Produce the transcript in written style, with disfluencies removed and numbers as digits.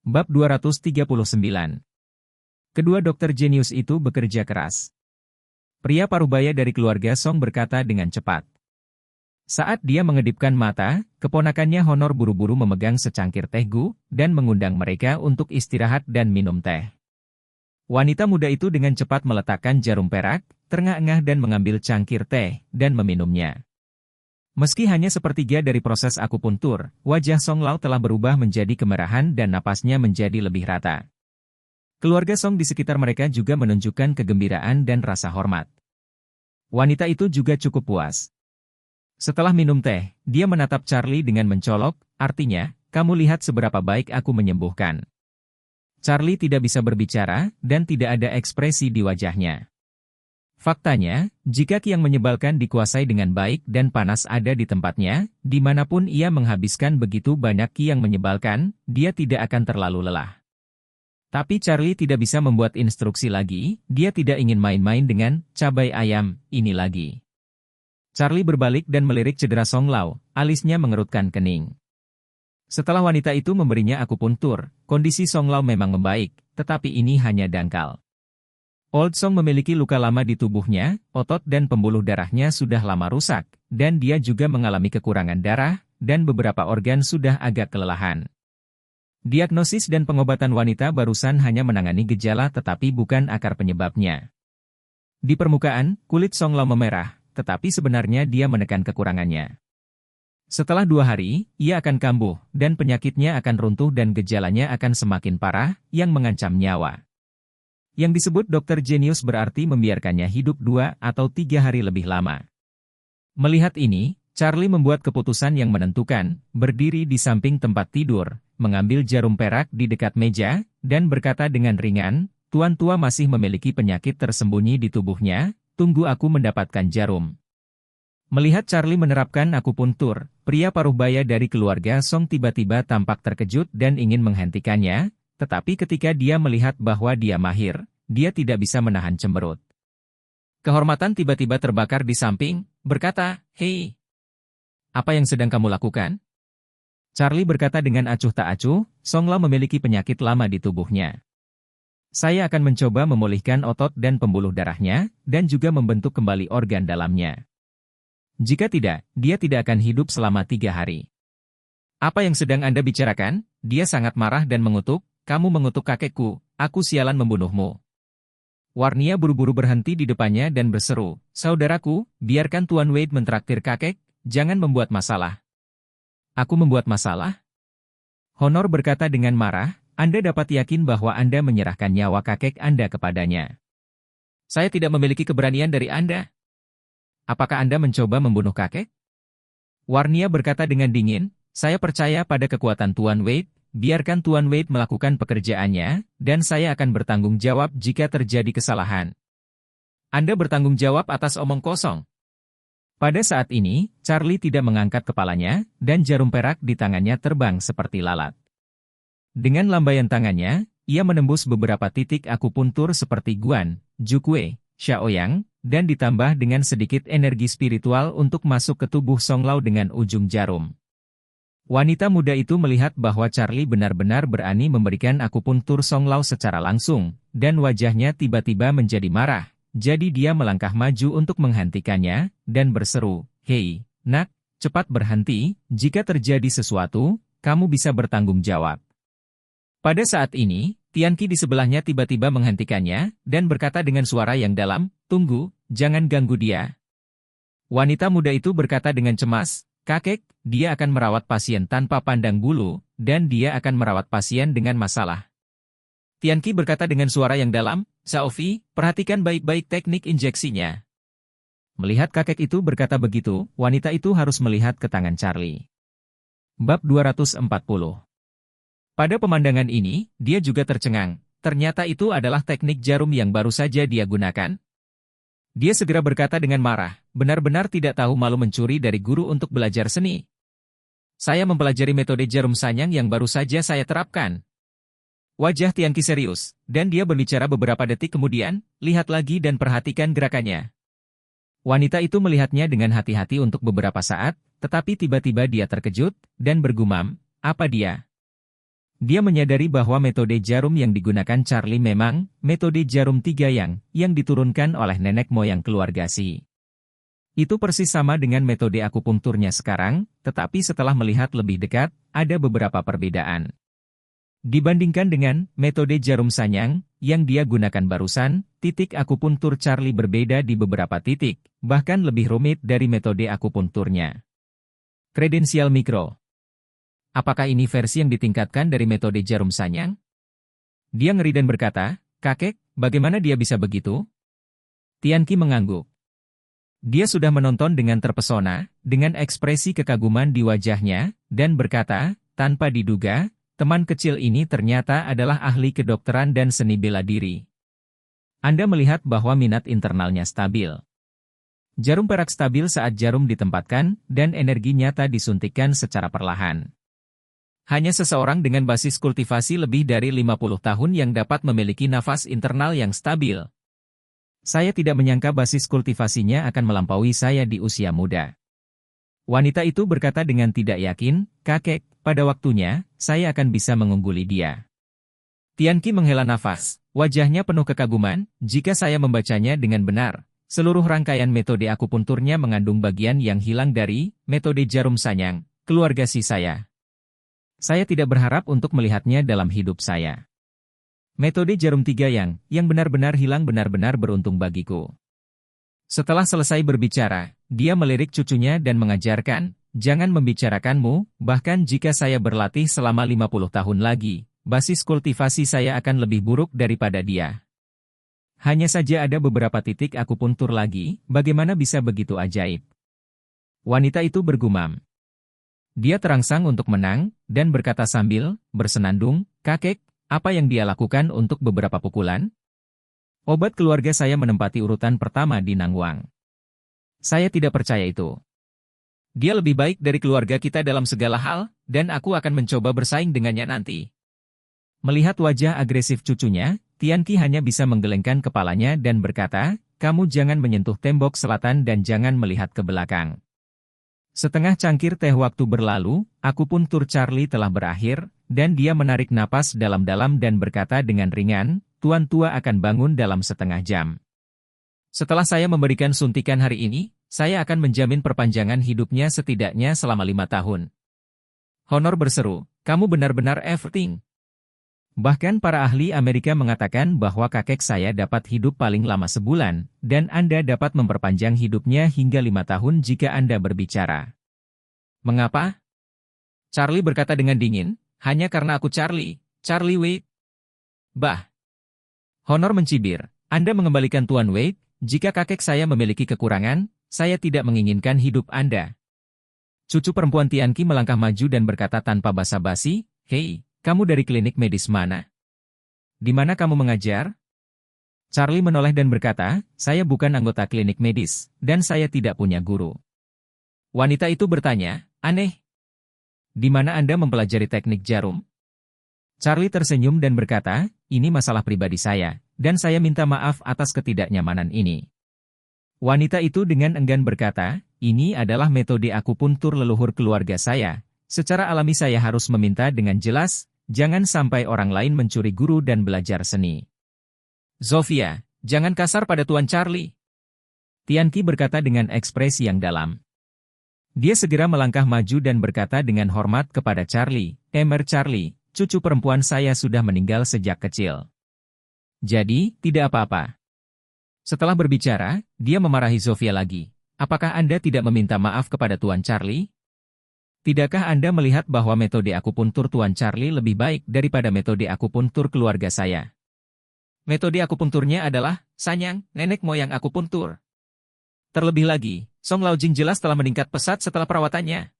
Bab 239. Kedua dokter jenius itu bekerja keras. Pria parubaya dari keluarga Song berkata dengan cepat. Saat dia mengedipkan mata, keponakannya Honor buru-buru memegang secangkir teh gu, dan mengundang mereka untuk istirahat dan minum teh. Wanita muda itu dengan cepat meletakkan jarum perak, terengah-engah dan mengambil cangkir teh, dan meminumnya. Meski hanya sepertiga dari proses akupuntur, wajah Song Lao telah berubah menjadi kemerahan dan napasnya menjadi lebih rata. Keluarga Song di sekitar mereka juga menunjukkan kegembiraan dan rasa hormat. Wanita itu juga cukup puas. Setelah minum teh, dia menatap Charlie dengan mencolok, artinya, kamu lihat seberapa baik aku menyembuhkan. Charlie tidak bisa berbicara, dan tidak ada ekspresi di wajahnya. Faktanya, jika Qi yang menyebalkan dikuasai dengan baik dan panas ada di tempatnya, dimanapun ia menghabiskan begitu banyak Qi yang menyebalkan, dia tidak akan terlalu lelah. Tapi Charlie tidak bisa membuat instruksi lagi, dia tidak ingin main-main dengan cabai ayam ini lagi. Charlie berbalik dan melirik cedera Song Lao, alisnya mengerutkan kening. Setelah wanita itu memberinya akupuntur, kondisi Song Lao memang membaik, tetapi ini hanya dangkal. Old Song memiliki luka lama di tubuhnya, otot dan pembuluh darahnya sudah lama rusak, dan dia juga mengalami kekurangan darah, dan beberapa organ sudah agak kelelahan. Diagnosis dan pengobatan wanita barusan hanya menangani gejala tetapi bukan akar penyebabnya. Di permukaan, kulit Song Lao memerah, tetapi sebenarnya dia menekan kekurangannya. Setelah 2 hari, ia akan kambuh, dan penyakitnya akan runtuh dan gejalanya akan semakin parah, yang mengancam nyawa. Yang disebut dokter jenius berarti membiarkannya hidup 2 atau 3 hari lebih lama. Melihat ini, Charlie membuat keputusan yang menentukan, berdiri di samping tempat tidur, mengambil jarum perak di dekat meja, dan berkata dengan ringan, Tuan tua masih memiliki penyakit tersembunyi di tubuhnya, tunggu aku mendapatkan jarum. Melihat Charlie menerapkan akupuntur, pria parubaya dari keluarga Song tiba-tiba tampak terkejut dan ingin menghentikannya, tetapi ketika dia melihat bahwa dia mahir, dia tidak bisa menahan cemberut. Kehormatan tiba-tiba terbakar di samping, berkata, "Hei, apa yang sedang kamu lakukan?" Charlie berkata dengan acuh tak acuh, Song Lao memiliki penyakit lama di tubuhnya. Saya akan mencoba memulihkan otot dan pembuluh darahnya, dan juga membentuk kembali organ dalamnya. Jika tidak, dia tidak akan hidup selama 3 hari. Apa yang sedang Anda bicarakan? Dia sangat marah dan mengutuk, kamu mengutuk kakekku, aku sialan membunuhmu. Warnia buru-buru berhenti di depannya dan berseru, saudaraku, biarkan Tuan Wade mentraktir kakek, jangan membuat masalah. Aku membuat masalah? Honor berkata dengan marah, Anda dapat yakin bahwa Anda menyerahkan nyawa kakek Anda kepadanya. Saya tidak memiliki keberanian dari Anda. Apakah Anda mencoba membunuh kakek? Warnia berkata dengan dingin, saya percaya pada kekuatan Tuan Wade, biarkan Tuan Wade melakukan pekerjaannya, dan saya akan bertanggung jawab jika terjadi kesalahan. Anda bertanggung jawab atas omong kosong. Pada saat ini, Charlie tidak mengangkat kepalanya, dan jarum perak di tangannya terbang seperti lalat. Dengan lambaian tangannya, ia menembus beberapa titik akupuntur seperti Guan, Jukwe, Shaoyang, dan ditambah dengan sedikit energi spiritual untuk masuk ke tubuh Song Lao dengan ujung jarum. Wanita muda itu melihat bahwa Charlie benar-benar berani memberikan akupuntur Song Lao secara langsung, dan wajahnya tiba-tiba menjadi marah. Jadi dia melangkah maju untuk menghentikannya, dan berseru, hei, nak, cepat berhenti, jika terjadi sesuatu, kamu bisa bertanggung jawab. Pada saat ini, Tianqi di sebelahnya tiba-tiba menghentikannya, dan berkata dengan suara yang dalam, tunggu, jangan ganggu dia. Wanita muda itu berkata dengan cemas, kakek, dia akan merawat pasien tanpa pandang bulu, dan dia akan merawat pasien dengan masalah. Tianqi berkata dengan suara yang dalam, Xiaofi, perhatikan baik-baik teknik injeksinya. Melihat kakek itu berkata begitu, wanita itu harus melihat ke tangan Charlie. Bab 240. Pada pemandangan ini, dia juga tercengang, ternyata itu adalah teknik jarum yang baru saja dia gunakan. Dia segera berkata dengan marah, benar-benar tidak tahu malu mencuri dari guru untuk belajar seni. Saya mempelajari metode jarum sanyang yang baru saja saya terapkan. Wajah Tianqi serius, dan dia berbicara beberapa detik kemudian, lihat lagi dan perhatikan gerakannya. Wanita itu melihatnya dengan hati-hati untuk beberapa saat, tetapi tiba-tiba dia terkejut, dan bergumam, apa dia? Dia menyadari bahwa metode jarum yang digunakan Charlie memang metode jarum 3 yang diturunkan oleh nenek moyang keluarga Si. Itu persis sama dengan metode akupunkturnya sekarang, tetapi setelah melihat lebih dekat, ada beberapa perbedaan. Dibandingkan dengan metode jarum sanyang yang dia gunakan barusan, titik akupunktur Charlie berbeda di beberapa titik, bahkan lebih rumit dari metode akupunkturnya. Kredensial mikro. Apakah ini versi yang ditingkatkan dari metode jarum sanyang? Dia ngeri dan berkata, "Kakek, bagaimana dia bisa begitu?" Tianqi mengangguk. Dia sudah menonton dengan terpesona, dengan ekspresi kekaguman di wajahnya, dan berkata, tanpa diduga, teman kecil ini ternyata adalah ahli kedokteran dan seni bela diri. Anda melihat bahwa minat internalnya stabil. Jarum perak stabil saat jarum ditempatkan, dan energi nyata disuntikkan secara perlahan. Hanya seseorang dengan basis kultivasi lebih dari 50 tahun yang dapat memiliki nafas internal yang stabil. Saya tidak menyangka basis kultivasinya akan melampaui saya di usia muda. Wanita itu berkata dengan tidak yakin, "Kakek, pada waktunya, saya akan bisa mengungguli dia." Tianqi menghela nafas, wajahnya penuh kekaguman. Jika saya membacanya dengan benar, seluruh rangkaian metode akupunturnya mengandung bagian yang hilang dari metode jarum sanyang, keluarga Si saya. Saya tidak berharap untuk melihatnya dalam hidup saya. Metode jarum 3 yang benar-benar hilang benar-benar beruntung bagiku. Setelah selesai berbicara, dia melirik cucunya dan mengajarkan, "Jangan membicarakanmu, bahkan jika saya berlatih selama 50 tahun lagi, basis kultivasi saya akan lebih buruk daripada dia. Hanya saja ada beberapa titik akupuntur lagi, bagaimana bisa begitu ajaib?" Wanita itu bergumam. Dia terangsang untuk menang, dan berkata sambil bersenandung, "Kakek, apa yang dia lakukan untuk beberapa pukulan? Obat keluarga saya menempati urutan pertama di Nangwang. Saya tidak percaya itu. Dia lebih baik dari keluarga kita dalam segala hal, dan aku akan mencoba bersaing dengannya nanti." Melihat wajah agresif cucunya, Tianqi hanya bisa menggelengkan kepalanya dan berkata, "Kamu jangan menyentuh tembok selatan dan jangan melihat ke belakang." Setengah cangkir teh waktu berlalu, akupuntur Charlie telah berakhir, dan dia menarik napas dalam-dalam dan berkata dengan ringan, "Tuan tua akan bangun dalam setengah jam. Setelah saya memberikan suntikan hari ini, saya akan menjamin perpanjangan hidupnya setidaknya selama 5 tahun. Honor berseru, "Kamu benar-benar everything." Bahkan para ahli Amerika mengatakan bahwa kakek saya dapat hidup paling lama sebulan, dan Anda dapat memperpanjang hidupnya hingga 5 tahun jika Anda berbicara. Mengapa? Charlie berkata dengan dingin, "Hanya karena aku Charlie Wade." Bah. Honor mencibir, "Anda mengembalikan Tuan Wade, jika kakek saya memiliki kekurangan, saya tidak menginginkan hidup Anda." Cucu perempuan Tianqi melangkah maju dan berkata tanpa basa-basi, "Hei, kamu dari klinik medis mana? Di mana kamu mengajar?" Charlie menoleh dan berkata, "Saya bukan anggota klinik medis, dan saya tidak punya guru." Wanita itu bertanya, "Aneh. Di mana Anda mempelajari teknik jarum?" Charlie tersenyum dan berkata, "Ini masalah pribadi saya, dan saya minta maaf atas ketidaknyamanan ini." Wanita itu dengan enggan berkata, "Ini adalah metode akupuntur leluhur keluarga saya. Secara alami saya harus meminta dengan jelas, jangan sampai orang lain mencuri guru dan belajar seni." "Zofia, jangan kasar pada Tuan Charlie." Tianqi berkata dengan ekspresi yang dalam. Dia segera melangkah maju dan berkata dengan hormat kepada Charlie, "Emer Charlie, cucu perempuan saya sudah meninggal sejak kecil. Jadi, tidak apa-apa." Setelah berbicara, dia memarahi Zofia lagi. "Apakah Anda tidak meminta maaf kepada Tuan Charlie? Tidakkah Anda melihat bahwa metode akupuntur Tuan Charlie lebih baik daripada metode akupuntur keluarga saya? Metode akupunturnya adalah sanyang, nenek moyang akupuntur. Terlebih lagi, Song Laojing jelas telah meningkat pesat setelah perawatannya."